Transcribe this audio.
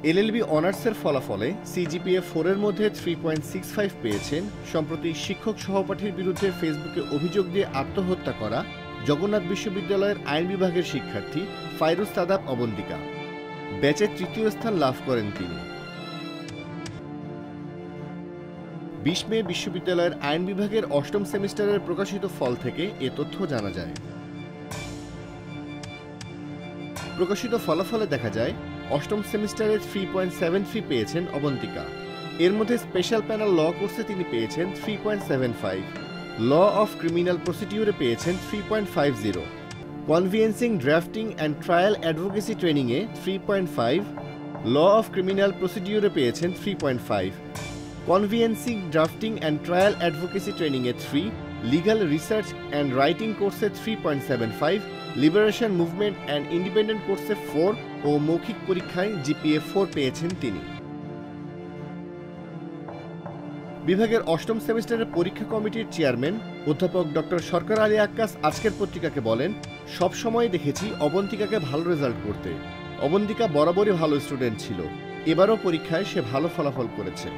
LLB অনার্সের ফলাফলে CGPA 4-এর মধ্যে 3.65 পেয়েছেন সম্প্রতি শিক্ষক সহপাঠীর বিরুদ্ধে ফেসবুকে অভিযোগ দিয়ে আত্মহত্যা করা জগন্নাথ বিশ্ববিদ্যালয়ের আইন বিভাগের শিক্ষার্থী ফাইরুজ সাদাব অবন্তিকা। ব্যাচে তৃতীয় স্থান লাভ করেন তিনি। 20 মে বিশ্ববিদ্যালয়ের আইন বিভাগের 8ম সেমিস্টারের প্রকাশিত ফল থেকে এ তথ্য জানা যায়। প্রকাশিত ফলাফলে দেখা যায় 8ম সেমিস্টারে 3.73 পেয়েছেন অবন্তিকা। এর মধ্যে স্পেশাল প্যানেল ল কোর্সে তিনি পেয়েছেন 3.75, ল অফ ক্রিমিনাল প্রসিডিউরে পেয়েছেন 3.50, conveyancing drafting and trial advocacy ট্রেনিংয়ে 3.5, ল অফ ক্রিমিনাল প্রসিডিউরে পেয়েছেন 3.5, conveyancing drafting and trial advocacy ট্রেনিংয়ে 3, লিগাল রিসার্চ অ্যান্ড রাইটিং কোর্সে 3.75, লিবারেশন মুভমেন্ট অ্যান্ড ইন্ডিপেন্ডেন্ট কোর্সে 4 ও মৌখিক পরীক্ষায় জিপিএ 4 পেয়েছেন তিনি। বিভাগের 8ম সেমিস্টারের পরীক্ষা কমিটির চেয়ারম্যান অধ্যাপক ডক্টর সরকার আলী আক্কাস আজকের পত্রিকাকে বলেন, সব সময় দেখেছি অবন্তিকাকে ভালো রেজাল্ট করতে। অবন্তিকা বরাবরই ভালো স্টুডেন্ট ছিল, এবারও পরীক্ষায় সে ভালো ফলাফল করেছে।